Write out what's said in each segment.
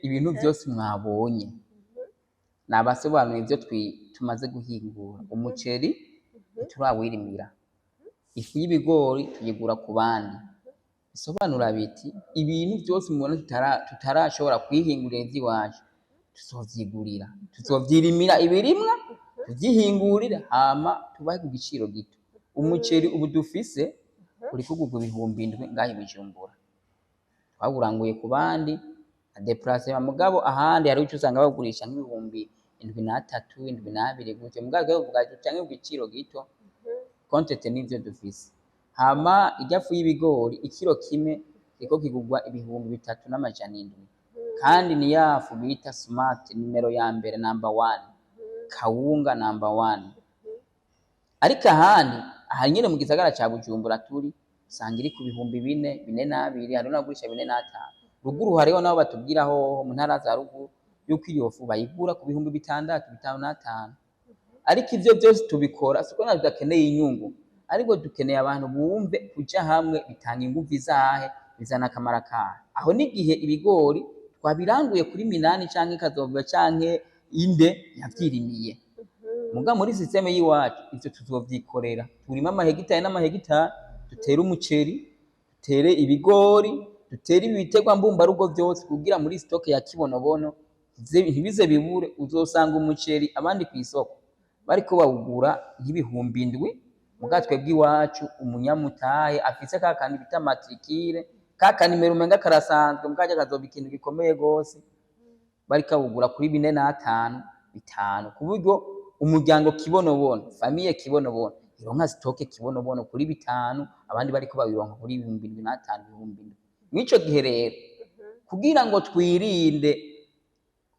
ibintu byose mwabonye nabasobanura ivyo tumaze guhingura. Umuceri ntiturawirimira, ifu y'ibigori tuyigura ku bandi. Bisobanura biti ibintu byose mubona tutarashobora kwihingurira ivy'iwacu tuzovyigurira, tuzovyirimira ibirimwa tuvyihingurira hama tubahe ku giciro gito. Umuceri ubu dufise uri kugurwa 7,000 ngaho i Bujumbura, twawuranguye ku bandi deplacement mugabo ahandi hari uco usanga bagurisha nk'ibihumbi 7,300 7,200 gutyo, mugabo bwaje canke ku giciro gito kontete n'ivyo dufise. Hama ijafu y'ibigori ikiro kimwe iko kigurwa 3,700 kandi ni yafu bita smart nimero ya mbere number 1 kawunga number 1. Ariko ahandi aha nyene mu gisagara ca Bujumbura turi usanga iri ku 4,000 4,200 hari n'agurisha 4,500. Ruguru hariho nabo batubwiraho mu ntara za ruguru yuko iyo fu bayigura ku 6,000 5,500. Ariko ivyo byose tubikora siko na tudakeneye inyungu, ariko dukeneye abantu bumve kuja hamwe bitanga inguvu izahe bizana akamara kahe. Aho n'igihe ibigori twabiranguye kuri Minani canke Kazovuga canke Inde yavyirimiye, muga muri systeme y'iwacu ivyo tuzovyikorera. Turima amahegitari n'amahegitari, dutere umuceri, dutere ibigori, dutere ibitegwa mbumbarugo vyose kugira muri stock ya kibonobono ntibize bibure. Uzosanga umuceri abandi kw'isoko bariko bawugura nk'ibihumbi 7, muga twebwe iwacu umunyamutahe afise kakandi bita matricule kakanimero umenga karasanzwe mukaje kazoba ikintu gikomeye gose, bariko bawugura kuri 4,500 5, ku buryo umuryango kibonobono famille kibonobono ironka stock kibonobono kuri 5, abandi bariko babironka kuri 7,500 7,000. Mwico gihe rero kugira ngo twirinde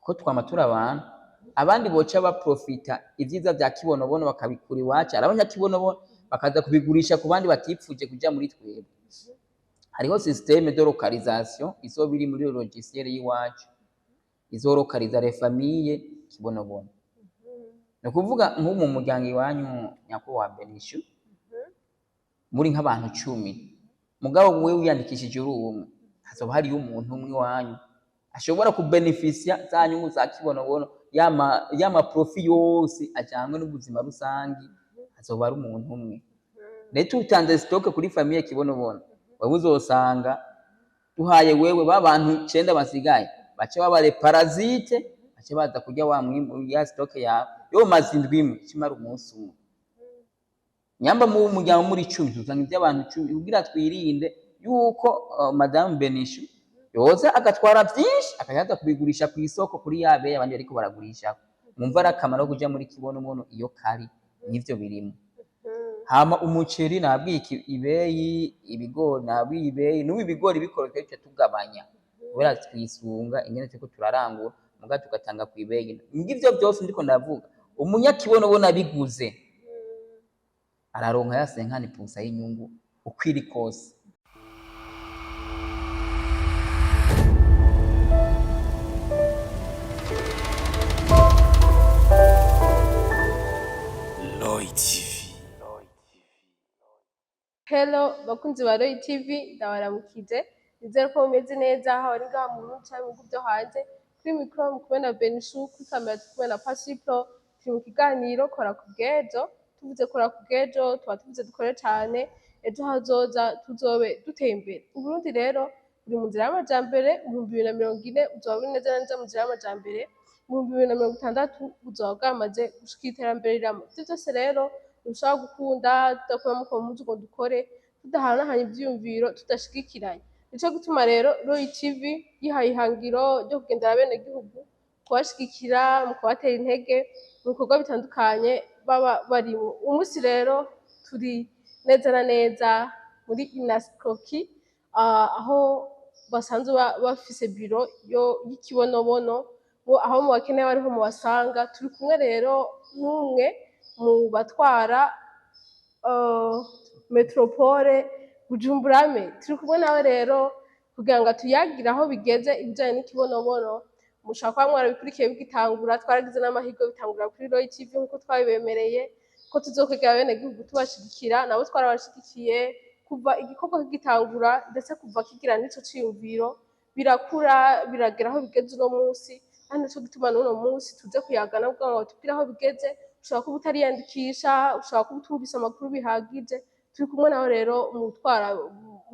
ko twamatura abantu abandi boca baprofita ivyiza vya kibonobono bakabikura iwacu, arabanya kibonobono bakaza kubigurisha ku bandi batipfuje kuja muri twebwe. Hariho systeme de localisation izoba iri muri logiciel y'iwacu izorokaliza les familles kibonobono. No kuvuga nko mu muryango iwanyu nyako wa Benishu muri nk'abantu 10, mugabo wewe wiyandikishije uri umwe, hazoba hari umuntu umwe wanyu ashobora kubenefisia za nyungu za kibonobono yama profit yose ajyanywe n'ubuzima rusangi, hazoba ari umuntu umwe. Rero tutanze stock kuri famille kibonobono, wewe uzosanga duhaye wewe babantu 9 basigaye bace babare parasite bace baza kurya wa mwimbu ya stock ya yo mazindwi imwe kimara umunsi umwe. Nyamba mu muryango muri 10 tuzanga iby'abantu 10 kugira twirinde yuko Madame Benishu yoza agatwara byinshi akayaza kubigurisha ku isoko kuri yabe abandi ariko baragurisha. Mumva ari akamaro kuja muri kibonobono iyo kari n'ivyo birimo. Hama umuceri nabwiye ibeyi, ibigori nabwiye ibeyi, n'ubu ibigori bikoreka cyo tugabanya kubera twisunga ingene cyo turarangura muga tugatanga ku ibeyi. Ngivyo byose ndiko ndavuga umunyakibonobono abiguze araronka ya 50% y'inyungu ukwiri kose. Hello bakunzi ba Roy TV, ndabaramukije nizere ko mumeze neza aho ari ngaha mu ruca mu byo hanze. Kuri micro mukubona Benishu, kuri kamera tukubona Pasipro. Turi mu kiganiro kora kugejo, tuvuze kora kugejo tuba tuvuze dukore cyane ejo hazoza tuzobe duteye imbere. Uburundi rero buri mu nzira y'amajambere, 2040 uzoba uri neza neza mu nzira y'amajambere, 2060 uzoba bwamaze gushika iterambere riramo. Ivyo byose rero ushaka gukunda tudakora mu muzi ngo dukore tudahanahanye ivyumviro tudashigikiranye. Nico gutuma rero Roy TV yihaye ihangiro ryo kugendera bene gihugu kubashigikira mu kubatera intege mu bikorwa bitandukanye baba bari umunsi. Rero turi neza na neza muri Inaskoki aho basanzwe bafise biro y'ikibonobono, aho mu bakeneye bariho mu basanga. Turi kumwe rero n'umwe mu batwara metropole Bujumbura me, turi kumwe nawe rero kugira ngo tuyagira aho bigeze ibijanye n'ikibonobono. Mushaka kwa mwarabikurikiye bigitangura, twaragize n'amahirwe bitangura kuri Roy TV nkuko twabibemereye ko tuzokwegera bene gihugu tubashigikira, nabo twarabashigikiye kuva igikorwa kigitangura ndetse kuva kigira n'ico ciyumviro birakura biragera aho bigeze uno munsi, kandi nico gituma n'uno munsi tuje kuyagana kugira ngo batubwire aho bigeze. Ushobora kuba utariyandikisha, ushobora kuba utumvise amakuru bihagije, turi kumwe nawe rero mu gutwara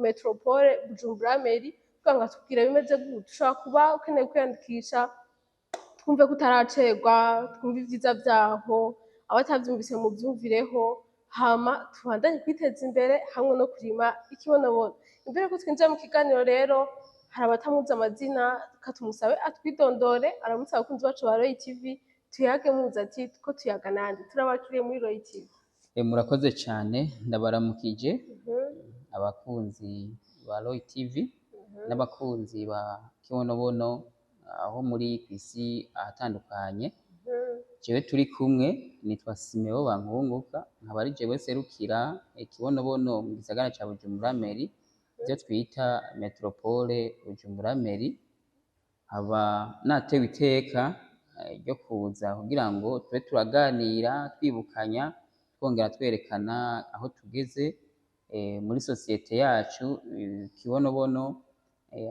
metropole Bujumbura Mairie kugira ngo atubwire bimeze gute. Ushobora kuba ukeneye kwiyandikisha, twumve ko utaracerwa, twumve ivyiza vyaho, abatavyumvise muvyumvireho, hama tubandanye kwiteza imbere hamwe no kurima ikibonobono. Imbere yuko twinjira mu kiganiro rero, hari abatamuzi amazina, reka tumusabe atwidondore, aramutse abakunzi bacu ba Royal TV, tuyage muzi ati ko tuyaga nande, turabakiriye muri Royal TV. Murakoze cane, ndabaramukije abakunzi ba Royal TV n'abakunzi ba Kibonobono aho muri kw'isi ahatandukanye. Jewe turi kumwe nitwa Simeo Bankunguka, nkaba ari jewe serukira Kibonobono mu gisagara ca Bujumbura Mairie, ivyo twita metropole Bujumbura Mairie. Nkaba natewe iteka ryo kuza kugira ngo tube turaganira twibukanya, twongera twerekana aho tugeze muri sosiyete yacu Kibonobono,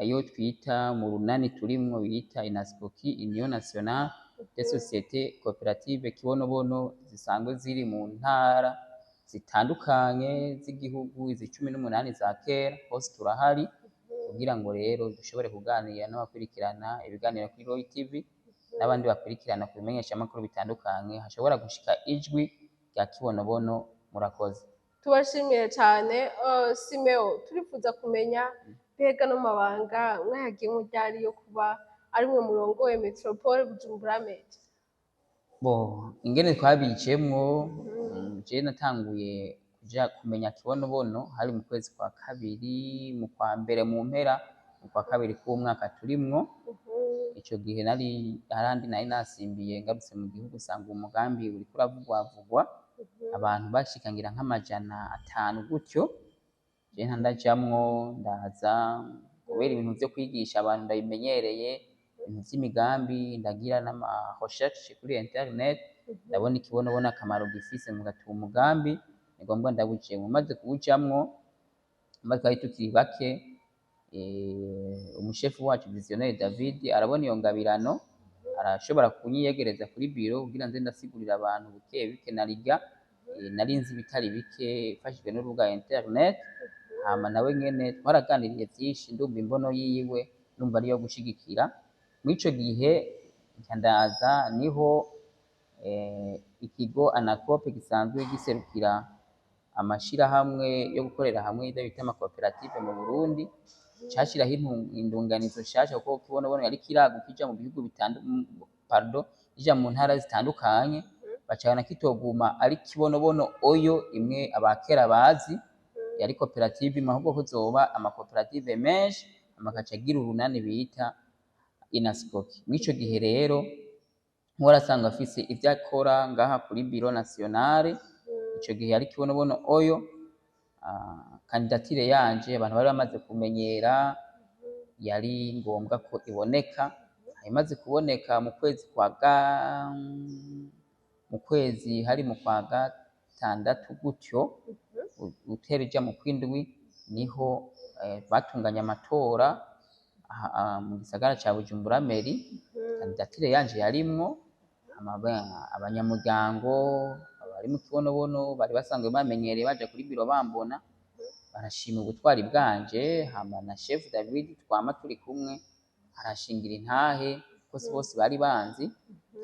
ayo twita mu runani turimwo bita INASCOKI, Union Nationale des Sociétés Coopératives Kibonobono, zisanzwe ziri mu ntara zitandukanye z'igihugu, izi 18 za kera, hose turahari kugira ngo rero dushobore kuganira n'abakurikirana ibiganiro kuri Royal TV n'abandi bakurikirana ku bimenyeshamakuru bitandukanye, hashobora gushika ijwi rya Kibonobono. Murakoze. Tubashimiye cane. Simeo, turifuza kumenya mbega no mabanga mwayagiyemwo ryari yo kuba ari mwe murongoye metropole Bujumbura Mairie? Ingene twabicemwo, jewe natanguye kuja kumenya Kibonobono hari mu kwezi kwa kabiri, mu kwa mbere mu mpera, mu kwa kabiri k'umwaka turimwo. Ico gihe harandi nari nasimbiye ngarutse mu gihugu, usanga umugambi uriko uravugwavugwa, abantu bashikangira nk'500 gutyo. Je ndajamwo, ndaza kubera ibintu vyo kwigisha abantu ndabimenyereye, ibintu vy'imigambi, ndagira n'ama recherche kuri internet, ndabona Kibonobono akamaro gifise, mugatuma umugambi ni ngombwa ndawujemwo. Maze kuwujamwo, twari tukiri bake, umushefu wacu Visionnaire David arabona iyo ngabirano, arashobora kunyiyegereza kuri biro kugira nze ndasigurira abantu buke buke, nari nzi bitari bike mfashijwe n'urubuga internet. Hama nawe nyene twaraganiriye vyinshi, ndumva imbono yiwe, ndumva ariyo gushigikira. Mw'ico gihe ndaza niho ikigo ANACOP gisanzwe giserukira amashirahamwe yo gukorera hamwe ivyo bita amakoperative mu Burundi, cashiraho indunganizo nshasha, kuko Kibonobono yari kiraguka ija mu bihugu ija mu ntara zitandukanye, bacabona kitoguma ari Kibonobono oyo imwe abakera bazi, yari koperative imwe, ahubwo ko zoba amakoperative menshi, amakaca agira urunani bita INASCOKI. Mw'ico gihe rero nkorasanga afise ivyo akora ngaha kuri Biro Nationale. Ico gihe yari Kibonobono oyo, kandidatire yanje abantu bari bamaze kumenyera, yari ngombwa ko iboneka. Imaze kuboneka mu kwezi hari mu kwa gatandatu gutyo, utera ija mu kwindwi, niho batunganya amatora mu gisagara ca Bujumbura Mairie. Kandidatire yanje yarimwo, abanyamuryango abari mu Kibonobono bari basanzwe bamenyereye baja kuri biro bambona, barashima ubutwari bwanje. Hama na chef David twama turi kumwe arashingira intahe, bose bari banzi,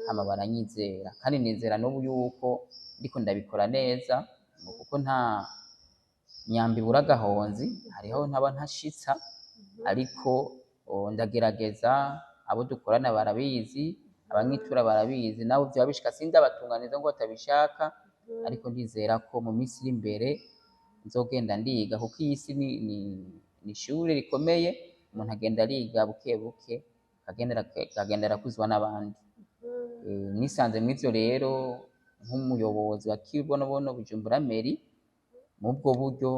hama baranyizera, kandi nizera n'ubu yuko ndiko ndabikora neza, kuko nta nyambi ibura agahonzi, hariho ntaba ntashitsa, ariko ndagerageza. Abo dukorana barabizi, abanyitura barabizi, nabo vyoba bishika sindabatunganiza ngo batabishaka, ariko ndizera ko mu minsi iri imbere nzogenda ndiga, kuko iyi si ni ishure rikomeye, umuntu agenda ariga buke buke, akagenda arakuzwa n'abandi. Nisanze mw'ivyo rero nk'umuyobozi wa Kibonobono Bujumbura Mairie mubwo buryo,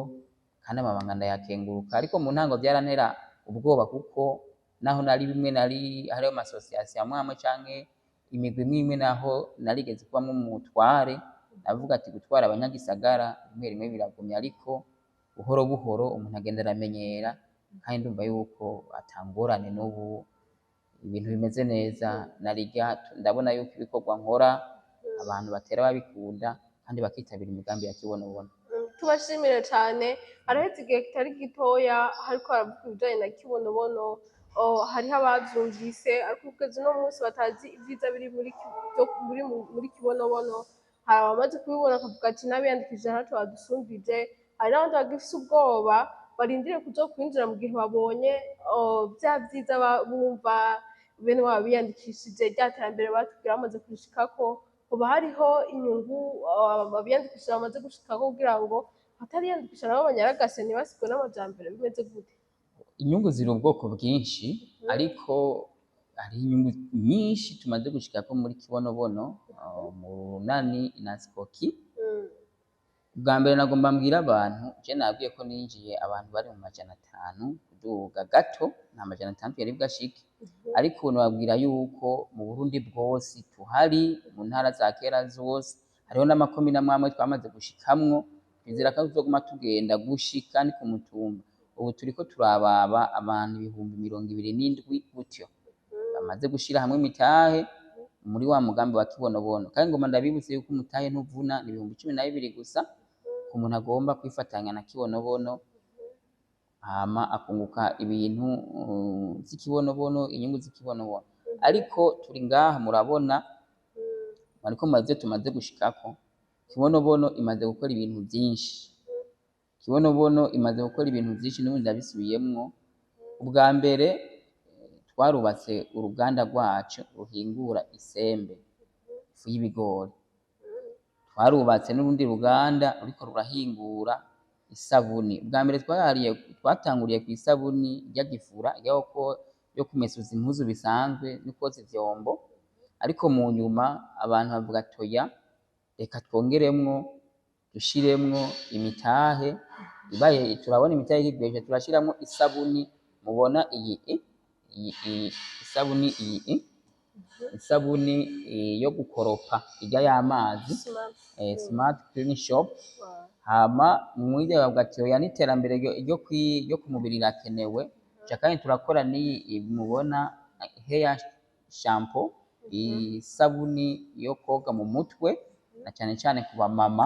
kandi amabanga ndayakenguruka. Ariko mu ntango vyarantera ubwoba, kuko naho nari bimwe hariho amasosiyasiyo amwe canke imigwi imwe naho narigeze kubamwo umutware, navuga ati gutwara abanyagisagara rimwe rimwe biragumye, ariko buhoro buhoro umuntu agenda aramenyera, kandi ndumva yuko atangorane n'ubu ibintu bimeze neza narirya ndabona yuko ibikorwa nkora abantu batera babikunda kandi bakitabira imigambi ya kibonobono. Tubashimire cyane, haraheze igihe kitari gitoya hariko haravuga ibijanye na kibonobono, hariho abavyumvise ariko kugeza uno munsi batazi ivyiza biri muri kibonobono. Hari abamaze kubibona akavuga ati n'abiyandikishije ntaco badusumbije, hari n'abandi bagifise ubwoba barindiriye kuzokwinjira mu gihe babonye vya vyiza bumva bene wabo biyandikishije, rya terambere batubwira bamaze kurishikako. Hoba hariho inyungu abiyandikishije bamaze gushikako kugira ngo abatariyandikisha nabo banyaragase ntibasigwe n'amajambere, bimeze gute? Inyungu ziri ubwoko bwinshi ariko hari inyungu nyinshi tumaze gushikako muri kibonobono mu runani inaskoki. Bwa mbere nagomba mbwira abantu, je nabwiye ko ninjiye abantu bari mu 500 kuduga gato, nta 600 yari bwashike, ariko ubu nababwira yuko mu Burundi bwose tuhari, mu ntara za kera zose hariho n'amakomine amwe twamaze gushikamwo, twizera ko tuzoguma tugenda gushika ni ku mutumba. Ubu turiko turababa abantu 27,000 gutyo bamaze gushira hamwe imitahe muri wa mugambi wa kibonobono, kandi ngoma ndabibutse yuko umutahe ntuvuna, ni 12,000 gusa ku muntu agomba kwifatanya na kibonobono hama akunguka ibintu vy'ikibonobono, inyungu z'ikibonobono. Ariko turi ngaha murabona ariko maze tumaze gushikako, kibonobono imaze gukora ibintu vyinshi, kibonobono imaze gukora ibintu vyinshi n'ubu ndabisubiyemwo. Ubwa mbere twarubatse uruganda rwacu ruhingura isembe, ifu y'ibigori. Twarubatse n'urundi ruganda ruriko rurahingura isabuni. Ubwa mbere twatanguriye ku isabuni ryagifura yo kumesuza impuzu bisanzwe no kwoza ivyombo, ariko mu nyuma abantu bavuga toya reka twongeremwo dushiremwo imitahe ibaye, turabona imitahe ikigwesha turashiramwo isabuni mubona iyi isabuni iyi isabuni yo gukoropa irya y'amazi smart clean shop. Hama mwirya bavuga ati oya n'iterambere ryo ku mubiri rirakenewe, kandi turakora n'iyi mubona hair shampoo, isabuni yo koga mu mutwe na cane cane ku bamama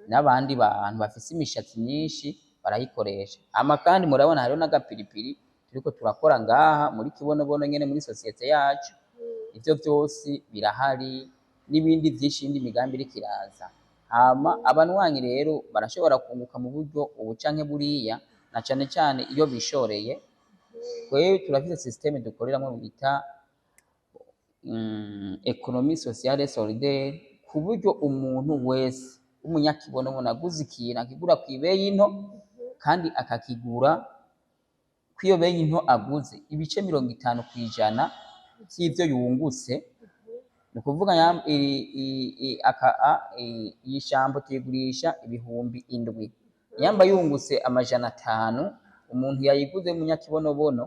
n'abandi bantu bafise imishatsi myinshi barayikoresha. Hama kandi murabona hariho n'agapiripiri turiko turakora ngaha muri kibonobono nyene muri sosiyete yacu. Ivyo vyose birahari n'ibindi vyinshi, indi migambi iriko iraza. Hama abanwanyi rero barashobora kunguka mu buryo ubu canke buriya, na cane cane iyo bishoreye. Twewe turafise systeme dukoreramwo bita economie sociale solidaire, ku buryo umuntu wese w'umunyakibonobono aguze ikintu akigura kw'ibeyi nto kandi akakigura kw'iyo beyi nto aguze ibice 50% vy'ivyo yungutse. Ni ukuvuga iyi shampo tuyigurisha 7,000, yamba yungutse 500, umuntu yayiguze w'umunyakibonobono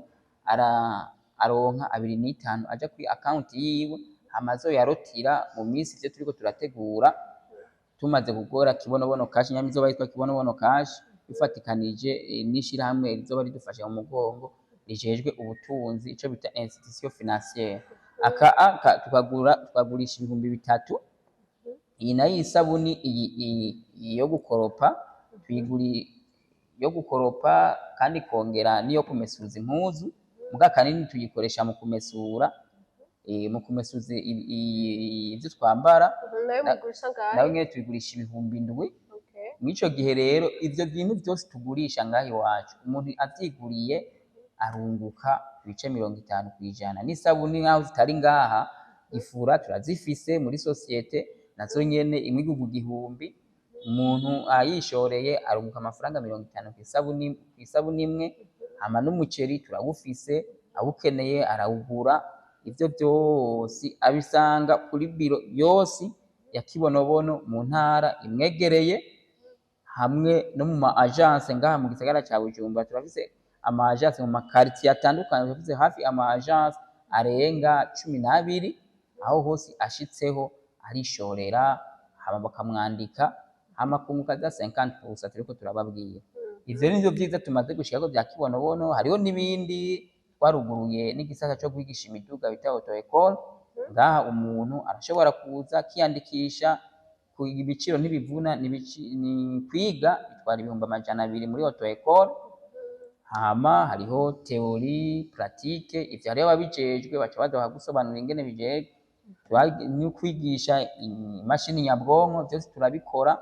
aronka 2,500 aja kuri account yiwe, amazo yarotira mu minsi ivyo turiko turategura tumaze gukora kibonobono cash, nyamizoba yitwa kibonobono cash, bifatikanije n'ishirahamwe rizoba ridufashe mu mugongo rijejwe ubutunzi, ico bita institution financière. Tukagurisha 3,000. Iyi nayo isabuni iyi yo gukoropa yo gukoropa kandi kongera niyo kumesuza impuzu, muga kanini tuyikoresha mu kumesura ivyo twambara. Nayo nyene tuyigurisha 7,000. Mw'ico gihe rero ivyo bintu vyose tugurisha ngaha iwacu, umuntu avyiguriye arunguka ibice 50%. N'isabuni nkaho zitari ngaha ifura turazifise muri sosiyete, nazo nyene imwe igurwa 1,000, umuntu ayishoreye arunguka amafaranga 50 kw'isabuni imwe. Hama n'umuceri turawufise, awukeneye arawugura. Ivyo vyose abisanga kuri biro yose ya kibonobono mu ntara imwegereye, hamwe no mu ma agence ngaha mu gisagara ca Bujumbura. Turafise ama agence mu makartier atandukanye, turafise hafi ama agence arenga 12, aho hose ashitseho arishorera hama bakamwandika, hama kunguka za 50% turiko turababwiye. ivyo nivyo vyiza tumaze gushikako vya kibonobono. Hariho n'ibindi twaruguruye n'igisata co kwigisha imiduga bita auto école, ngaha umuntu arashobora kuza akiyandikisha, ibiciro ntibivuna, ni kwiga bitwara 200 muri auto école. Hama hariho theorie pratique, ivyo hariho ababijejwe baca baza bakagusobanurira ingene bijejwe, no kwigisha imashini nyabwonko vyose turabikora,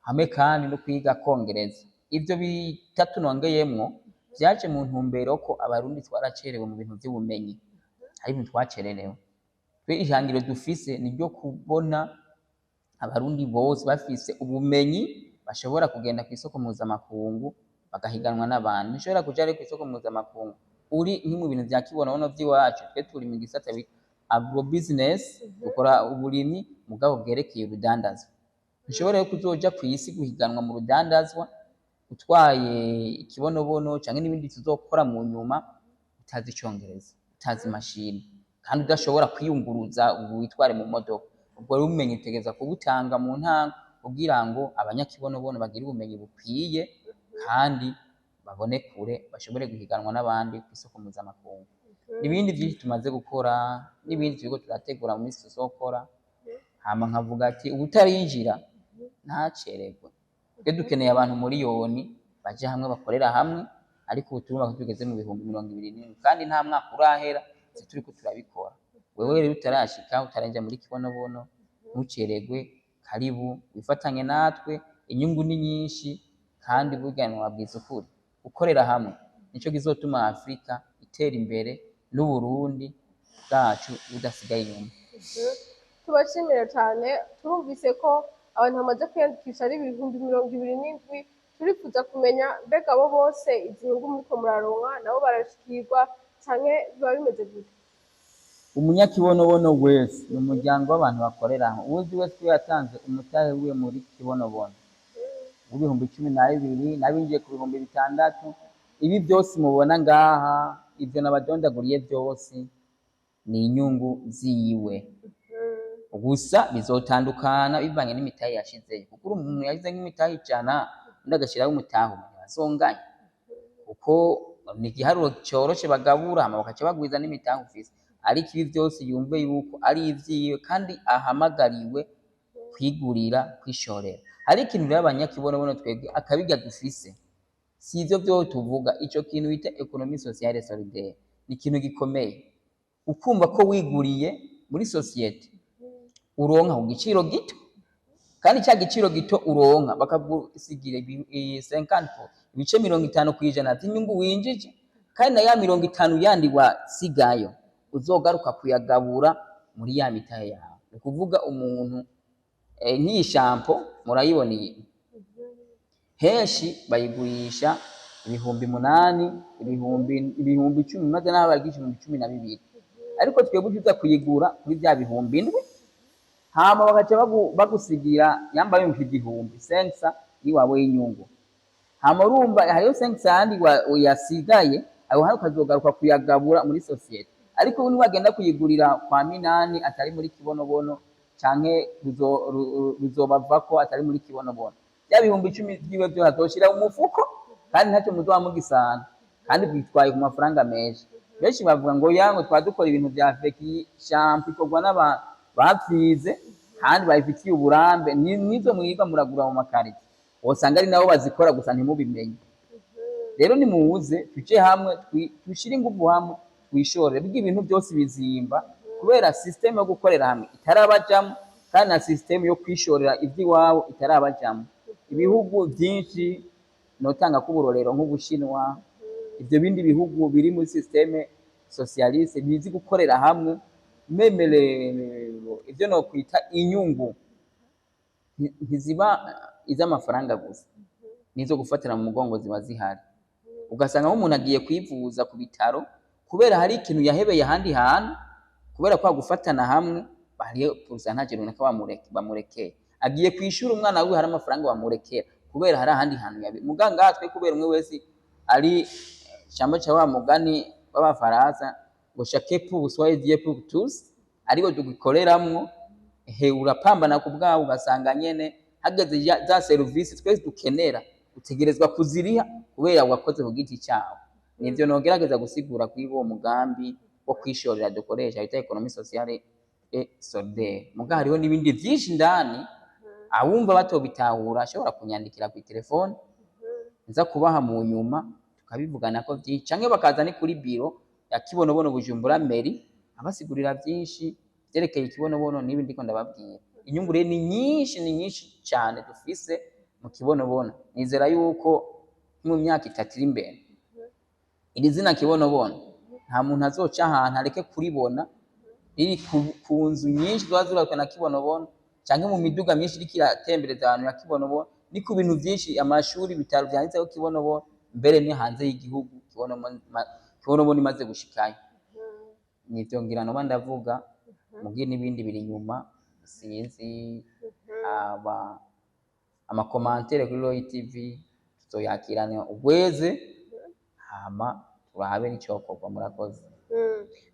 hamwe kandi no kwiga kongereza. Ivyo bitatu nongeyemwo vyaje mu ntumbero ko abarundi twaracerewe mu bintu vy'ubumenyi, hari ibintu twacererewe. Twe ihangiro dufise ni ryo kubona abarundi bose bafise ubumenyi, bashobora kugenda kw'isoko mpuzamakungu bagahiganwa n'abantu. Ntushobora kuja ari kw'isoko mpuzamakungu uri mu bintu vya kibonobono vy'iwacu. Twe turi mu gisata bita agro business, dukora uburimyi mugabo bwerekeye urudandazwa. Ntushobora kuzoja kw'isi guhiganwa mu rudandazwa utwaye ikibonobono canke n'ibindi tuzokora mu nyuma utazi icongereza, utazi mashini, kandi udashobora kwiyunguruza ubu witware mu modoka. Ubwo rero ubumenyi utegereza kubutanga mu ntango kugira ngo abanyakibonobono bagire ubumenyi bukwiye kandi babone kure, bashobore guhiganwa n'abandi kw'isoko mpuzamakungu. N'ibindi vyinshi tumaze gukora, n'ibindi turiko turategura mu minsi tuzokora. Hama nkavuga ati ubutarinjira ntacererwe. Twe dukeneye abantu miliyoni baje hamwe bakorera hamwe, ariko ubu turumva ko tugeze mu 2027 kandi nta mwaka urahera turiko turabikora. Wewe rero utarashika, utarenja muri kibonobono, ntucererwe, karibu wifatanye natwe. Inyungu ni nyinshi kandi burya wabwiza ukuri, gukorera hamwe nico kizotuma Afrika itera imbere n'Uburundi bwacu budasigaye inyuma. Tubashimire cyane. Turumvise ko abantu bamaze kwiyandikisha ari 27,000. Turifuza kumenya mbega abo bose izi nyungu muriko muraronka nabo barashikirwa canke biba bimeze gute? Umunyakibonobono wese ni umuryango w'abantu bakorera hamwe. Uwuzi wese ko yatanze umutahe wiwe muri kibonobono w'ibihumbi 12, nabinjiye ku 6,000. Ibi byose mubona ngaha, ivyo nabadondaguriye byose ni inyungu ziwe. Gusa bizotandukana bivanye n'imitahe yashizeyo, kuko umuntu yagize nk'imitahe 100 undi agashiraho umutahe umwe bazonganya, kuko ni igiharuro coroshe bagabura hama bakaca bagwiza n'imitahe ufise. Ariko ibi byose yumve yuko ari ivyiwe kandi ahamagariwe kwigurira, kwishorera. Hari ikintu rero abanyakibonobono twebwe akabiga dufise, si ivyo vyo tuvuga, ico kintu bita economie sociale solidaire ni ikintu gikomeye. Ukumva ko wiguriye muri societe uronka ku giciro gito, kandi cya giciro gito uronka bakagusigira 50%, ibice 50% vy'inyungu winjije, kandi na ya 50 yandi wasigayo uzogaruka kuyagabura muri ya mitahe yawe. Ni kuvuga umuntu nk'iyi shampo murayiboniye henshi bayigurisha 8,000, 10,000, maze n'abo bagisha 12,000. Ariko twebwe tuza kuyigura kuri bya 7,000, hama bagaca bagusigira yambaye 1,000 yiwawe y'inyungu. Hama urumva hariyo 5 yandi yasigaye, aho hari ukazogaruka kuyagabura muri societe. Ariko ubu niwagenda kuyigurira kwa Minani atari muri kibonobono canke ruzobava ko atari muri kibonobono, ya 10,000 vyiwe vyo hazoshira umufuko, kandi ntacyo muzoba mugisana, kandi bitwaye ku mafaranga menshi. Benshi bavuga ngo yango twadukora ibintu vya feki, shampo ikorwa n'abantu bavyize kandi bayifitiye uburambe, nizo mwiga muragura mu makarito, wosanga ari nabo bazikora gusa ntimubimenye. Rero nimuze tuje hamwe, tushire ingufu hamwe, twishorere. Biga ibintu byose bizimba kubera system yo gukorera hamwe itarabajamo, kandi na system yo kwishorera ivy'iwabo itarabajamo. Ibihugu byinshi notanga kuburorero nk'Ubushinwa, ivyo bindi bihugu biri muri systeme socialiste bizi gukorera hamwe, memere ivyo no kwita inyungu ntiziba iz'amafaranga gusa, nizo gufatira mu mugongo ziba zihari. Ugasanga nk'umuntu agiye kwivuza ku bitaro kubera hari ikintu yahebeye ahandi hantu, kubera kwa gufatana hamwe bariyo pourcentage runaka bamurekeye. Agiye kwishura umwana wiwe hari amafaranga bamurekera kubera hari ahandi hantu yabe. Muganga twe kubera umwe wese ari chambo cha wa mugani w'Abafaransa ngo chaque pour soi et Dieu pour tous, aribo dugikoreramwo. Urapambana ku bwawe ugasanga nyene hageze za service twese dukenera utegerezwa kuziriha kubera wakoze ku giti cyawe. Nivyo nogerageza gusigura kuri uwo mugambi wo kwishorera dukoresha bita economie sociale et solidaire. Muga hariho n'ibindi vyinshi ndani abumva batobitahura ashobora kunyandikira ku telefone nza kubaha mu nyuma tukabivugana ko vyinshi, canke bakaza ni kuri biro ya Kibonobono Bujumbura Meri abasigurira vyinshi vyerekeye Kibonobono nibi ndiko ndababwira. Inyungu rero ni nyinshi cyane dufise mu Kibonobono. Nizera yuko mu myaka 3 iri imbere iri zina Kibonobono nta muntu azoca ahantu areke kuribona riri ku nzu nyinshi zazubakwa na Kibonobono, canke mu miduga myinshi iriko iratembereza abantu ya Kibonobono, ni ku bintu vyinshi, amashuri, bitaro vyanditseho Kibonobono, mbere ni hanze y'igihugu Kibonobono imaze gushikayo. Nivyo ngira noba ndavuga mugiye n'ibindi biri inyuma sinzi amakomantere kuri Royal TV tuzoyakirana ugweze hama turabe n'icokorwa. Murakoze.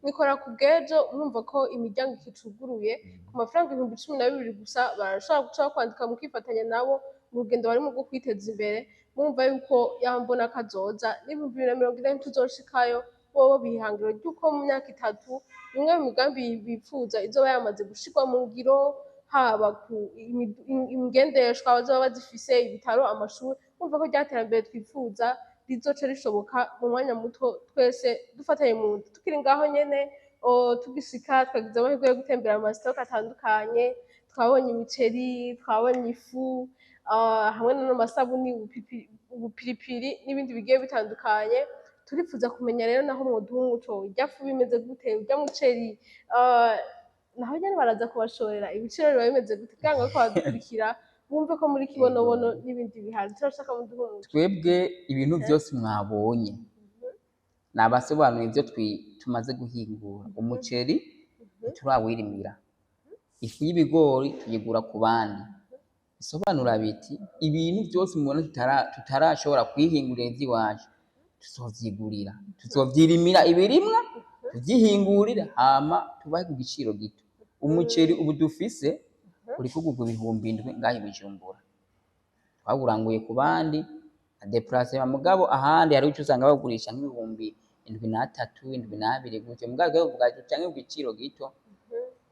Nikora ku bw'ejo urumva ko imiryango ikicuguruye ku mafaranga 12,000 gusa barashobora guca kwandika mu kwifatanya nabo mu rugendo barimo rwo kwiteza imbere. Murumva yuko yambona kazoza n'2040 tuzoshikayo bobo bihangiro ry'uko mu myaka 3 bimwe mu migambi bifuza izoba yamaze gushirwa mu ngiro, haba ku imigendeshwa bazoba bazifise, ibitaro, amashuri. Murumva ko ryaterambere twifuza rizoca rishoboka mu mwanya muto twese dufatanye mu tukiri ngaho nyene tugishika twagize amahirwe yo gutembera mu masitoke atandukanye, twabonye imiceri, twabonye ifu, hamwe n'amasabuni, ubupiripiri n'ibindi bigiye bitandukanye. Turifuza kumenya rero naho mwoduha umuco, irya fu bimeze gute, urya muceri naho nyene baraza kubashorera ibiciro biba bimeze gute kugira ngo badukurikira bumve ko muri Kibonobono n'ibindi bihari. Turashaka muduha umuco. Twebwe ibintu byose mwabonye nabasobanuye ivyo tumaze guhingura. Umuceri turawirimira, ifu y'ibigori tuyigura ku bandi. Bisobanura biti ibintu byose mubona tutarashobora kwihingurira ivy'iwacu tuzovyigurira, tuzovyirimira ibirimwa tuvyihingurira hama tubahe ku giciro gito. Umuceri ubu dufise uri kugurwa 7,000 ngaho i Bujumbura, twawuranguye ku bandi adeplace mugabo ahandi hari uco usanga bagurisha nk'ibihumbi 7,300, 7,200 gutyo. Mugabo bavuga canke ku giciro gito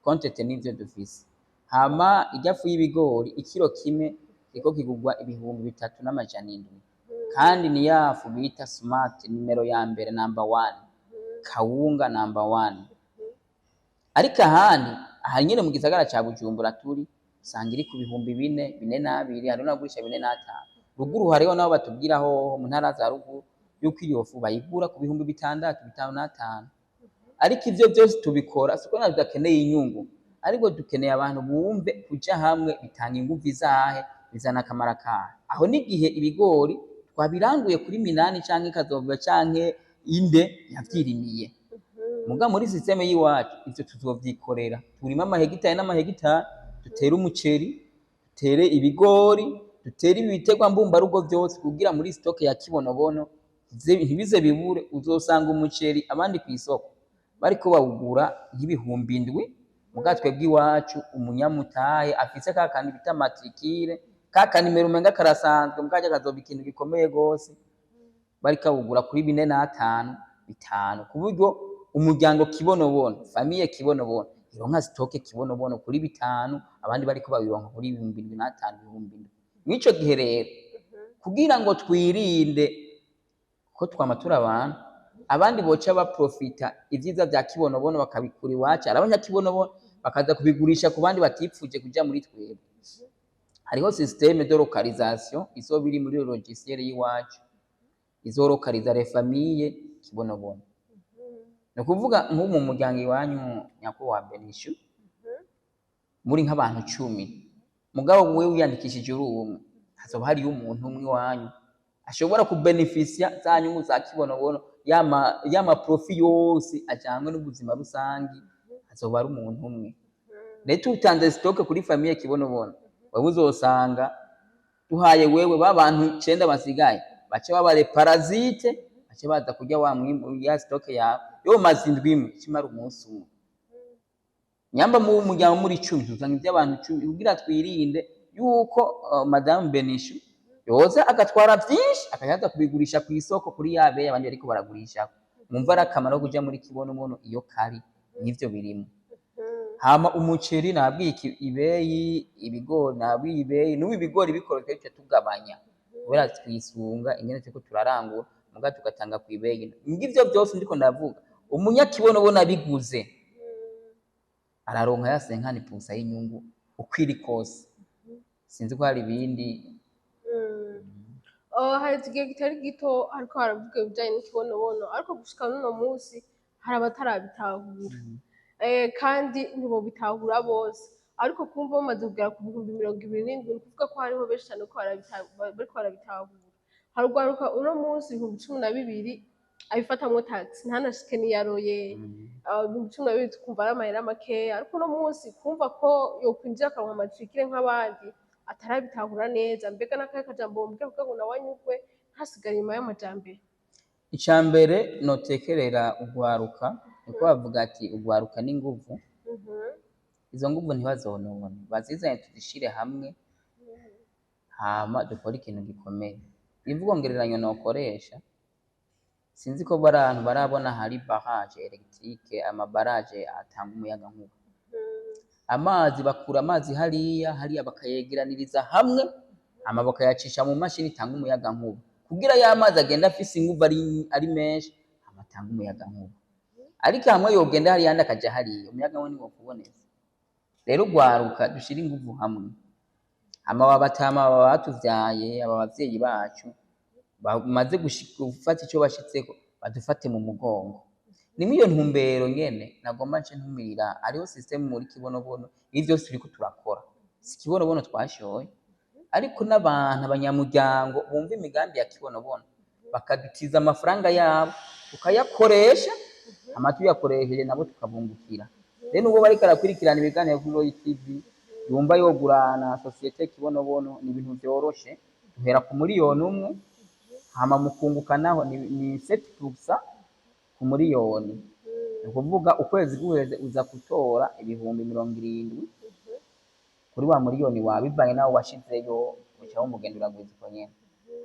kontete n'ivyo dufise. Hama iryafu y'ibigori ikiro kimwe iko kigurwa 3,700, kandi ni yafu bita smart nimero ya mbere number 1, kawunga number 1. Ariko ahandi aha nyene mu gisagara ca Bujumbura turi usanga iri ku 4,000, 4,200, hari n'agurisha 4,500. Ruguru hariho nabo batubwiraho mu ntara za ruguru yuko iyo fu bayigura ku 6,000, 5,500. Ariko ivyo byose tubikora siko tudakeneye inyungu, ariko dukeneye abantu bumve kuja hamwe bitanga inguvu izahe, bizana akamara kahe. Aho n'igihe ibigori twabiranguye kuri Minani canke Kazovuba canke Inde yavyirimiye, muga muri systeme yiwacu ivyo tuzovyikorera. Turima amahegitari n'amahegitari, dutere umuceri, dutere ibigori, dutere ibiterwa mbumbarugo vyose kugira muri stock ya Kibonobono ntibize bibure. Uzosanga umuceri abandi kw'isoko bariko bawugura nk'ibihumbi 7, muga twebwe iwacu umunyamutahe afise ka kandi bita matricule, ka kanimero umenga karasanzwe mugaje kazoba ikintu gikomeye gose, bariko bawugura kuri 4,500, 5. Ku buryo umuryango Kibonobono, famille Kibonobono ironka stock Kibonobono kuri 5, abandi bariko babironka kuri 7,500, 7,000. Mwico gihe rero kugira ngo twirinde ko twamatura abantu abandi boca baprofita ivyiza vya Kibonobono bakabikura iwacu, arabanya Kibonobono bakaza kubigurisha ku bandi batipfuje kuja muri twebwe. Hariho systeme de localisation izoba iri muri logiciel y'iwacu, izorokaliza les familles Kibonobono. No kuvuga nko mu muryango iwanyu nyako wa Benishu muri nk'abantu 10, mugabo wewe wiyandikishije uri umwe, hazoba hari umuntu umwe wanyu ashobora kubenefisia za nyungu za Kibonobono, yama profit yose ajanywe n'ubuzima rusangi, hazoba ari umuntu umwe. Rero tutanze stock kuri famille Kibonobono, wewe uzosanga duhaye wewe babantu 9 basigaye bace babare parasite, bace baza kurya wa mwimbu ya stock ya yo mazindwi imwe kimara umunsi umwe. Nyamba mu muryango muri 10 tuzanga iby'abantu 10 kugira twirinde yuko Madame Benishu yoza agatwara vyinshi akayaza kubigurisha kw'isoko kuri yabe abandi bariko baragurisha mwumva ari akamaro ko kuja muri kibonobono iyo kari nivyo birimo. Hama umuceri nabwiye ibeyi, ibigori nabwiye ibeyi, n'ubu ibigori bikorotse duce tugabanya kubera twisunga ingene turiko turarangura muga tugatanga kw'ibeyi. Ngivyo vyose ndiko ndavuga umunyakibonobono abiguze araronka ya 50% y'inyungu uko iri kose. Sinzi ko hari ibindi. Hari igihe kitari gito hariko haravuga ibijanye n'ikibonobono ariko gushika n'uno musi hari abatarabitahura. Kandi ntibobitahura bose ariko kumva bamaze kugera ku 27,000 ni kuvuga ko hariho benshi cane bariko barabitahura. Hari urwaruka uno musi 12,000 abifatamwo taxi ntanashike niyaroye. 12,000 tukumva ari amahera makeya ariko uno musi kumva ko yokwinjira akaronka amatrikire nk'abandi atarabitahura neza. Mbega n'akahe kajambo wombwira kugira ngo nawe anyurwe ntasigare inyuma y'amajambere? Icambere notekerera urwaruka niko bavuga ati urwaruka n'inguvu. Izo nguvu ntibazonone bazizanye tuzishire hamwe hama dukora ikintu gikomeye. Imvugo ngereranyo nokoresha sinzi ko abantu barabona hari barrage electrique, amabarrage atanga umuyagankuba. Amazi bakura amazi hariya bakayegeraniriza hamwe hama bakayacisha mu mashini itanga umuyagankuba kugira ya mazi agenda afise inguvu ari menshi hama atanga umuyagankuba. Ariko hamwe yogenda hariya handi akaja hariya umuyagankuba ntiwokuboneza. Rero urwaruka dushira inguvu hamwe hama babatama batuvyaye aba bavyeyi bacu bamaze gufata ico bashitseko badufate mu mugongo. Ni mwiyo ntumbero nyene nagomba nce ntumirira ariho system muri kibonobono ibi vyose turiko turakora. Si kibonobono twashoye ariko n'abantu abanyamuryango bumva imigambi ya kibonobono bakadutiza amafaranga yabo tukayakoresha hama tuyakoresheje nabo tukabungukira. Rero ubwo bariko arakurikirana ibiganiro kuri Royal TV yumva yogurana societe kibonobono ni ibintu vyoroshe duhera ku 1,000,000 hama mukunguka naho ni 7% ku 1,000,000. Ni ukuvuga ukwezi guheze uza gutora ibihumbi 70 kuri wa 1,000,000 wawe bivanye naho washizeyo ucaho umugendo uragwiza uko nyene.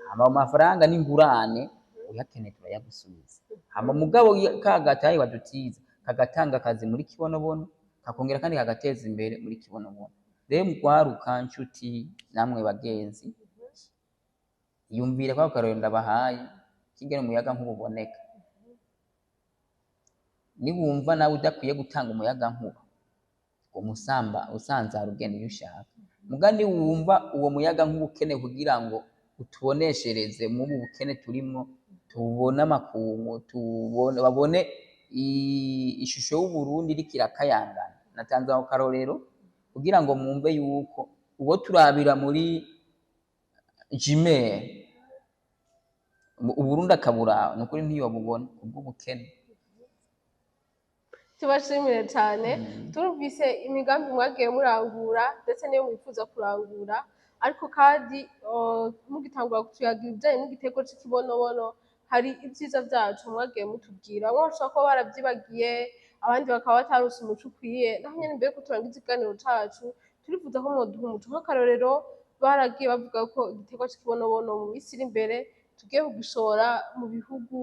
Hama amafaranga n'ingurane uyakeneye turayagusubiza. Hama mugabo kagataye badutiza kagatanga akazi muri kibonobono kakongera kandi kagateza imbere muri kibonobono. Rero mugwaruka nshuti namwe bagenzi yumvire kwa karorero ndabahaye kingene umuyaga nk'ububoneka. Niwumva nawe udakwiye gutanga umuyaga nkuba umusamba usanzara ugenda iyo ushaka mugani wumva uwo muyaga nkuba ukeneye kugira ngo utuboneshereze mu bukene turimwo tubone amakungu babone ishusho y'Uburundi iriko irakayangana. Natanze aho karorero kugira ngo mwumve yuko uwo turabira muri Gmail Uburundi akabura nukuri ntiyobubona kubw'ubukene. Tubashimire cyane turumvise imigambi mwagiye murangura ndetse niyo mwifuza kurangura ariko kandi mugitangura kutuyagira ibijanye n'igitego c'ikibonobono hari ivyiza vyacu mwagiye mutubwira mwashobora kuba baravyibagiye abandi bakaba batarose umuco ukwiye naho nyene mbere ko turangiza ikiganiro cacu turifuza ko mwoduha umuco nk'akarorero baragiye bavuga ko igitego c'ikibonobono mu misi iri imbere tugiye kugishora mu bihugu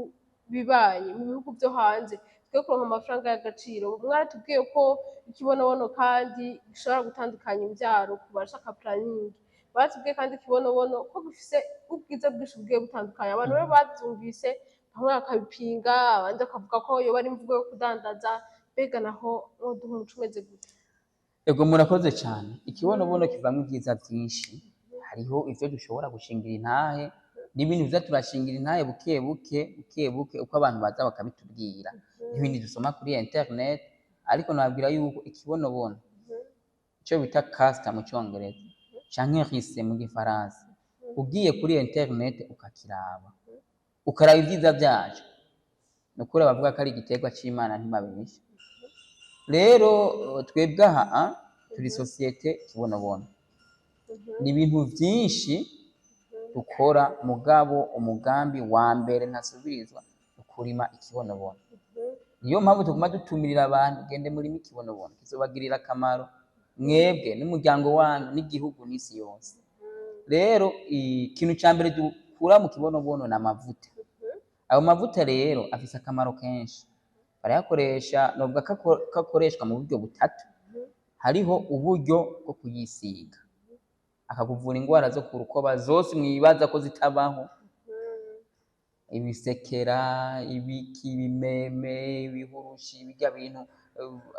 bibanyi mu bihugu vyo hanze tugiye kuronka amafaranga y'agaciro. Mwaratubwiye ko ikibonobono kandi gishobora gutandukanya imvyaro ku bashaka planning. Baratubwiye kandi ikibonobono ko gifise ubwiza bwinshi bugiye butandukanye. Abantu rero bavyumvise bamwe bakabipinga abandi bakavuga ko yoba ari imvugo yo kudandaza. Mbega naho mwoduha umuco umeze gute? Ego murakoze cyane. Ikibonobono kivamwo ibyiza vyinshi. Hariho ivyo dushobora gushingira intahe n'ibindi biza turashingira intahe buke buke uko abantu baza bakabitubwira n'ibindi dusoma kuri internet. Ariko nababwira yuko ikibonobono ico bita casta mu Congereza canke rise mu Gifaransa ugiye kuri internet ukakiraba ukaraba ivyiza vyaco nukuri bavuga ko ari igiterwa c'Imana ntimabesha. Rero twebwe aha turi societe kibonobono ni ibintu vyinshi dukora mugabo umugambi wa mbere ntasubirizwa ukurima ikibonobono. Niyo mpamvu tuguma dutumirira abantu gende muri ikibonobono kizobagirira akamaro mwebwe n'umuryango wanyu n'igihugu n'isi yose. rero ikintu ca mbere dukura mu kibonobono ni amavuta. Ayo mavuta rero afise akamaro kenshi, barayakoresha novuga ko akoreshwa mu buryo butatu. Hariho uburyo bwo kuyisiga akakuvura ingwara zo ku rukoba zose mwibaza ko zitabaho, ibisekera, ibiki, ibimeme, ibihurushi, birya bintu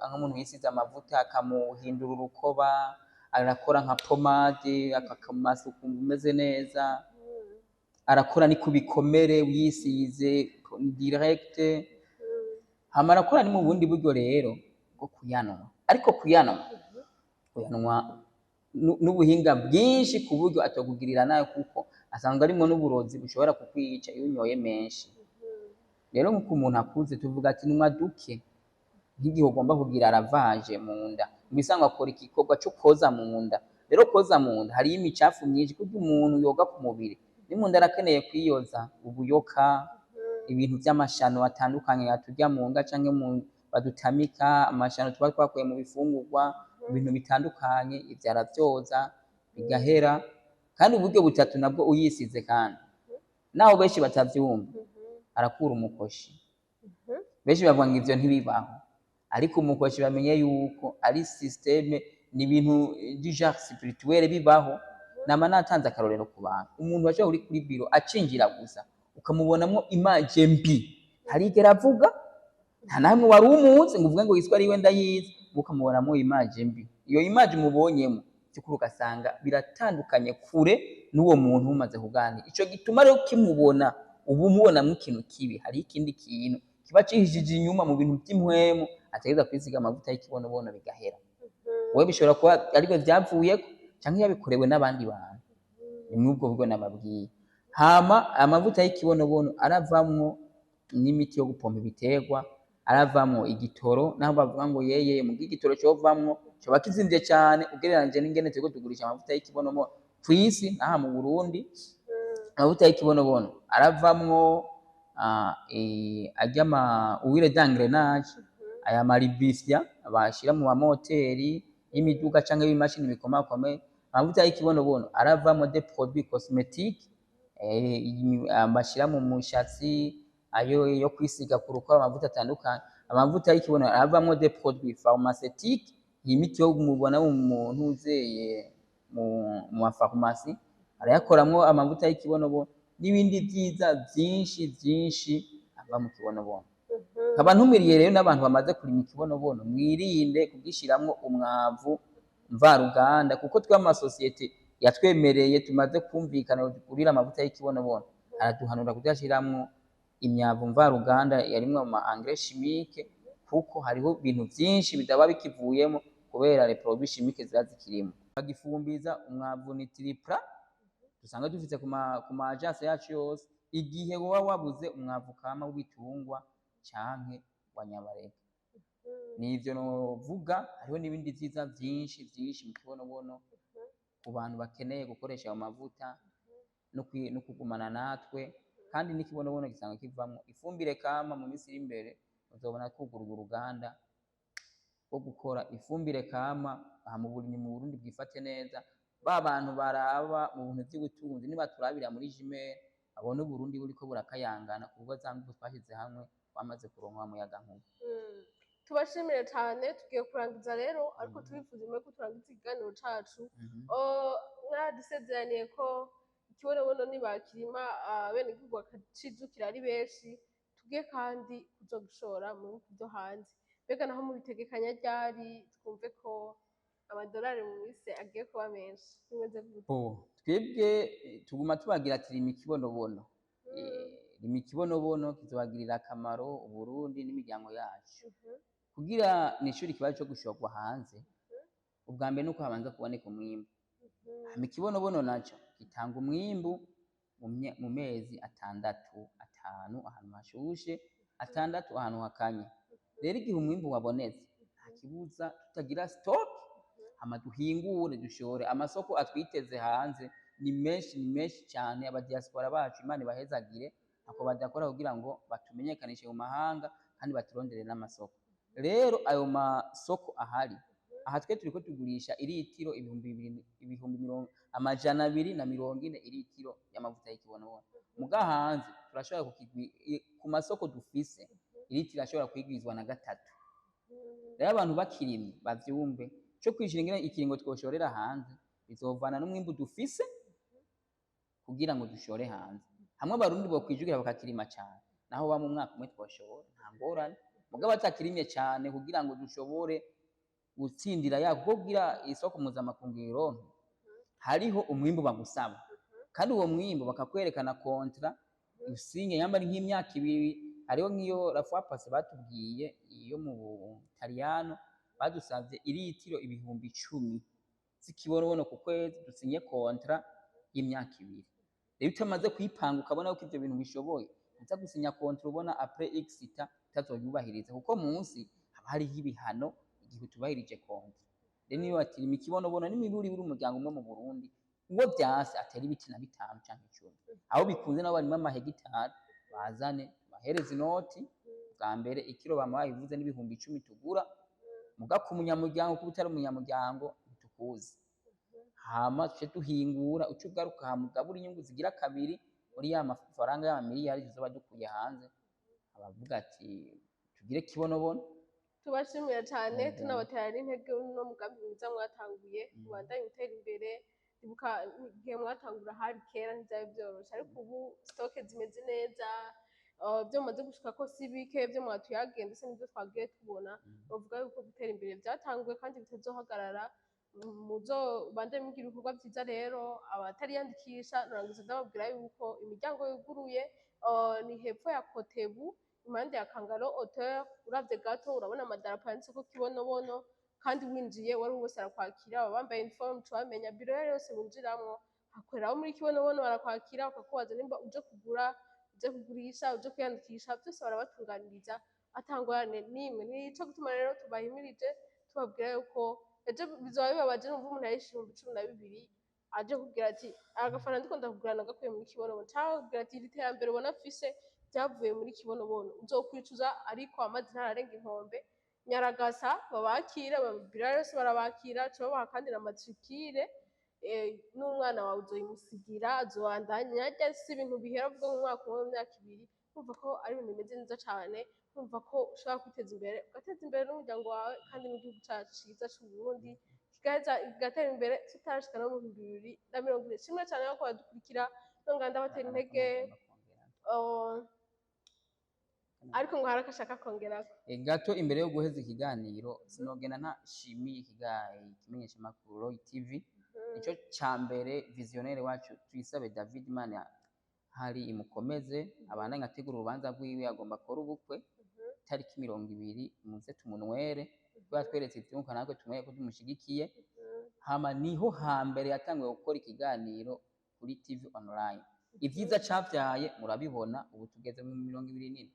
nk'umuntu yisize amavuta akamuhindura urukoba, arakora nka pomade akakamasa ukumva umeze neza, arakora ni ku bikomere wisize direct, hama arakora ni mu bundi buryo rero bwo kuyanwa, ariko kuyanwa n'ubuhinga bwinshi ku buryo atokugirira nabi, kuko asanga arimwo n'uburozi bushobora kukwica iyo unyoye menshi. Rero nk'uko umuntu akuze tuvuga ati nywa duke, nk'igihe ugomba kugira lavage mu nda, mubisanga akora igikorwa co koza mu nda. Rero koza mu nda hariyo imicafu myinshi, kurya umuntu yoga ku mubiri ni mu nda arakeneye kwiyoza, ubuyoka, ibintu vy'amashano atandukanye yaturya mu nda canke badutamika, amashano tuba twakuye mu bifungurwa, ibintu bitandukanye, ivyo aravyoza bigahera. Kandi uburyo butatu nabwo uyisize, kandi naho benshi batavyumva, arakura umukoshi. Benshi bavuga ngo ivyo ntibibaho, ariko umukoshi bamenye yuko ari systeme, ni ibintu genre spirituel bibaho. Nama natanze akarorero ku bantu, umuntu waje uri kuri biro acinjira gusa ukamubonamwo image mbi, harigera avuga, nta namwe wari umuzi ngo uvuge ngo yiswe ari we ndayizi, ukamubonamwo image mbi. Iyo image umubonyemo cyukuri ugasanga biratandukanye kure n'uwo muntu umaze kuganira. Ico gituma rero kimubona ubu mubonamwo ikintu kibi, hari ikindi kintu kiba cihishije inyuma mu bintu vy'impwemu, ategeza kwisiga amavuta y'ikibonobono bigahera. Wewe bishobora kuba aribwo vyavuyeko canke yabikorewe n'abandi bantu, ni mwubwo buryo nababwiye. Hama amavuta y'ikibonobono aravamwo n'imiti yo gupompa ibiterwa, aravamwo igitoro, naho bavuga ngo yeye mu igitoro covamwo coba kizimvye cane ugereranije n'ingene turiko tugurisha amavuta y'ikibonobono kw'isi n'aha mu Burundi. Amavuta y'ikibonobono aravamwo arya huile d'engrenage, aya maribisya bashira mu mamoteri y'imiduga canke y'imashini bikomakomeye. Amavuta y'ikibonobono aravamwo des produits cosmétiques, bashira mu mushatsi, ayo yo kwisiga ku rukoba, amavuta atandukanye. Amavuta y'ikibonobono aravamwo des produits pharmaceutiques, imiti yo mubona umuntu uzeye mu mafarumasi arayakoramwo amavuta y'ikibonobono, n'ibindi vyiza vyinshi ava mu kibonobono. Nkaba ntumiriye rero n'abantu bamaze kurima ikibonobono, mwirinde kugishiramwo umwavu mvaruganda, kuko twe amasosiyete yatwemereye tumaze kumvikana tugurira amavuta y'ikibonobono, araduhanura kudashiramwo imyavu mvaruganda yarimwo ama engrais chimique, kuko hariho ibintu vyinshi bidaba bikivuyemo kubera les produits chimiques ziba zikirimo. Bagifumbiza umwavu ni tripla dusanga dufise ku ma agence yacu yose, igihe woba wabuze umwavu kama w'ibitungwa canke wa nyabarega. Nivyo novuga, hariho n'ibindi vyiza vyinshi mu kibonobono ku bantu bakeneye gukoresha ayo mavuta no kugumana natwe. Kandi n'ikibonobono gisanga kivamwo ifumbire kama. Mu minsi iri imbere uzobona twuguruye uruganda rwo gukora ifumbire kama aha mu Burundi bwifate neza. Ba bantu baraba mu bintu vy'ubutunzi nibaturabira muri Jimere, abone Uburundi buriko burakayangana kubwo za nguvu twashize hamwe bamaze kuronka umuyagankuba. Tubashimire cyane, tugiye kurangiza rero, ariko tubifuza ko turangiza ikiganiro cacu. Mwadusezeraniye ko ikibonobono nibakirima abenegihugu bakacijukira ari benshi, tugiye kandi kuzogishora mu bihugu vyo hanze. Mbega naho mubitegekanya ryari twumve ko amadolari mu minsi agiye kuba menshi? Bimeze gute? Twebwe tuguma tubagira ati rima ikibonobono. Rima ikibonobono kizobagirira akamaro Uburundi n'imiryango yacu. Kugira nishuri ikibazo co gushorwa hanze, ubwa mbere nuko habanza kuboneka umwimbu. Hama ikibonobono naco gitanga umwimbu mu mezi 6, 5 ahantu hashushe, 6 ahantu hakanye. Rero igihe umwimbu wabonetse nta kibuza tutagira stock, hama duhingure dushore. Amasoko atwiteze hanze ni menshi cyane. Aba diaspora bacu Imana ibahezagire, ako badakora kugira ngo batumenyekanishe mu mahanga kandi baturondere n'amasoko. Rero ayo masoko ahari aha twe turiko tugurisha iritiro ibihumbi mirongo amajana abiri na mirongo ine iritiro y'amavuta y'ikibonobono. Muga hanze turashobora ku masoko dufise iritiro ashobora kwigwizwa na 3. Rero abantu bakirimye bavyumve cyo kwishira ingene ikiringo twoshorera hanze bizovana n'umwimbu dufise kugira ngo dushore hanze. Hamwe abarundi bo kwijugira bakakirima cyane naho ba mu mwaka umwe twoshobora nta ngorane. Muga batakirimye cyane kugira ngo dushobore gutsindira yagogira isoko mpuzamakungu ironke, hariho umwimbu bagusaba kandi uwo mwimbu bakakwerekana kontra usinye yamba ari nk'imyaka 2. Hariho nk'iyo la fois passée batubwiye iyo mu Butaliyano badusavye iritiro ibihumbi 10 z'ikibonobono ku kwezi dusinye kontra y'imyaka 2. Rero utamaze kwipanga ukabona ko ivyo bintu bishoboye uza gusinya kontra ubona après x tazoyubahiriza kuko munsi haba hariho ibihano igihe tubahirije kontra. Rero niyo batirima ikibonobono n'imiburi buri umuryango umwe mu Burundi uwo byase atera ibiti na 5 canke 10. Aho bikunze nabo barimo amahegitari bazane bahereza inoti bwa mbere ikiro bamaye bivuze n'ibihumbi 10 tugura muga ku munyamuryango ku bitari umunyamuryango tukuzi. Hama tuje duhingura ucu garuka hamugabura inyungu zigira kabiri muri ya mafaranga ya miliyari zizoba dukuye hanze. Abavuga ati tugire kibonobono. Tubashimira cyane tunabatera n'intege no mugambi mwiza mwatanguye ubandanye utera imbere. Ibuka igihe mwatangura hari kera ntibyari byoroshe ariko ubu stock zimeze neza byo maze gushika ko sibike byo mwatuyagenda se nibyo twagiye tubona bavuga yuko gutera imbere byatanguye kandi bitazohagarara. Muzo bande mugira ibikorwa byiza rero abatari yandikisha narangiza ndababwira yuko imiryango yuguruye ni hepfo ya Kotebu impande ya Kangaro Hotel. Uravye gato urabona amadarapo yanditse ko kibonobono kandi winjiye wari wose arakwakira bambaye uniform twamenya biro yose winjiramwo hakoreraho muri kibonobono barakwakira bakakubaza nimba uje kugura uje kugurisha uje kwiyandikisha byose barabatunganiriza atangorane nimwe. Nico gutuma rero tubahimirije tubabwira yuko ejo bizoba bibabaje numva umuntu yayishira 12 aje kugira ati agafana ndiko ndakugurana gakuye muri kibonobono cyangwa kugira ati iriterambere ubona afise byavuye muri kibonobono uzokwicuza ariko amazi ntararenga inkombe. Nyaragasa babakira babira yose barabakira cyo kandi na matrikire n'umwana wawe uzoyimusigira azobandanya ryase ibintu bihera bwo mu mwaka mu myaka 2. Numva ko ari ibintu bimeze neza cyane numva ko ushaka kwiteza imbere ugateza imbere n'umuryango wawe kandi n'igihugu cyacu cyiza cy'u Burundi kigatera imbere tutarashika no mu 2040. Shimwe cyane ko badukurikira nonganda batera intege ariko ngo harakashaka kongera gato imbere yo guheza ikiganiro sinogena nta shimiye ikimenyesha makuru Roy TV. Nico cyambere visionnaire wacu tuyisabe David Mane hari imukomeze abandanya ategura urubanza rwiwe agomba kora ubukwe tariki 20 muze tumunwere twatweretse ibyuka natwe tumweye ko tumushigikiye. Hama niho hambere yatangiye gukora ikiganiro kuri TV online. Ivyiza cavyaye murabibona ubu tugeze mu 2024.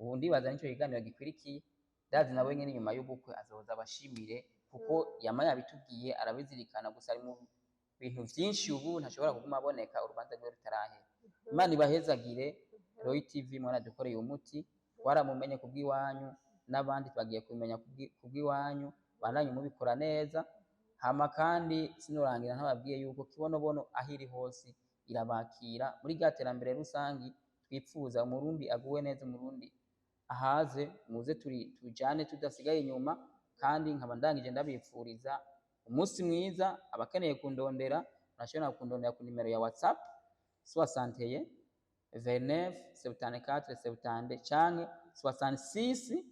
Ubu ndibaza nico kiganiro gikwirikiye Dazi nawe nyene nyuma y'ubukwe azoza abashimire kuko yama yabitubwiye arabizirikana gusa ari mu bintu vyinshi ubu ntashobora kuguma aboneka urubanza rwe rutarahera. Imana ibahezagire Roy TV mwana dukoreye umuti waramumenye kubwiwanyu n'abandi bagiye kumenya kubwiwanyu bandanye mubikora neza. Hama kandi sinorangira ntababwiye yuko kibonobono ahiri hose irabakira muri gaterambere rusangi twipfuza umurundi aguwe neza umurundi ahaze muze tujane tudasigaye inyuma. Kandi nkaba ndangije ndabipfuriza umunsi mwiza. Abakeneye kundondera nashobora kundondera ku nimero ya WhatsApp 61 29 74 70 canke 66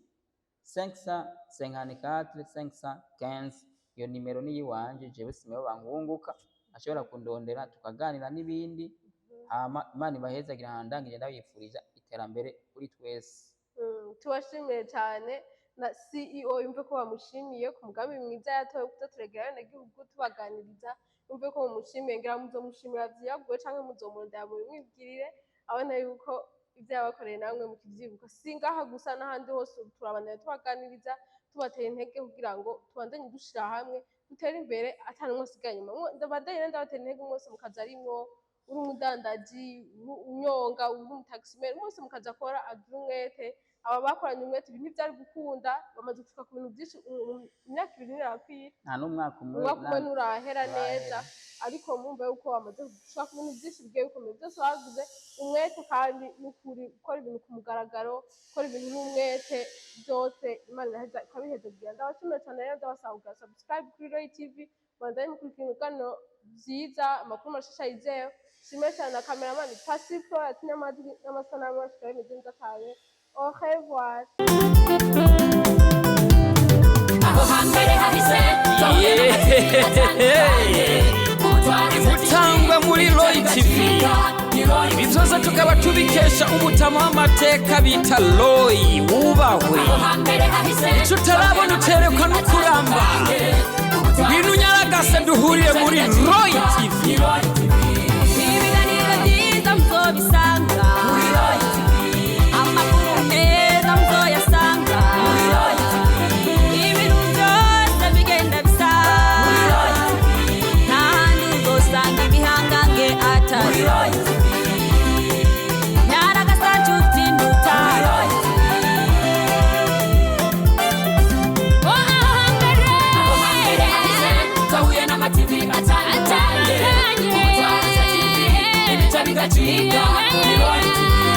554 515. Iyo nimero ni yiwanje jewe simeho bangunguka ashobora kundondera tukaganira n'ibindi. Hama Imana ibahezagira ndangije ndabipfuriza iterambere kuri twese. Tubashimiye cyane na CEO yumve ko bamushimiye ku mugambi mwiza yatoye kuturegerana igihugu tubaganiriza. Yumve ko bamushimiye ngira muzomushimira vyaguye canke muzomurondera mu bimwibwirire abana yuko ivyo yabakoreye namwe mu kivyibuka singaha gusa n'ahandi hose turabandanya tubaganiriza tubatera intege kugira ngo tubandanye dushira hamwe dutere imbere atanu mwose iganyuma. Ndabandanye ndabatera intege mwose mukaza arimwo uri umudandaji unyonga uri umutaximen mwose mukaza akora agira umwete aba bakoranye umwete ibintu ntivyari gukunda bamaze gushika ku bintu byinshi imyaka 2 irakwira nta n'umwaka umwe nurahera neza ariko mumva yuko bamaze gushika ku bintu byinshi bigiye bikomeye byose bagize umwete kandi n'ukuri gukora ibintu ku mugaragaro gukora ibintu n'umwete byose Imana iraheza ikabiheza kugira ndabashimiye cyane rero ndabasaba subscribe kuri Roy TV bandaye mukurikirana ibiganiro vyiza amakuru mashasha yizewe shimye cyane na cameraman Pasipro yatumye amajwi n'amasanamu bashikaye mu nziza cyane au revoir aho hambere hahise Mutangwa muri Roy TV ibi byose tukaba tubikesha umutama w'amateka bita Roy wubahwe icyo utarabona uterekwa no kuramba bintu nyaragase duhuriye muri Roy TV ibiganiro byiza muzobisanga muri Roy TV amakuru meza muzoyasanga muri Roy TV ibintu byose bigenda bisa muri Roy TV n'ahandi uzosanga ibihangange atari Roy TV nyaragasa nshuti nduta muri Roy TV Tahuye n'amativi atandukanye Umutwaro TV ibica bigacika ni Roy TV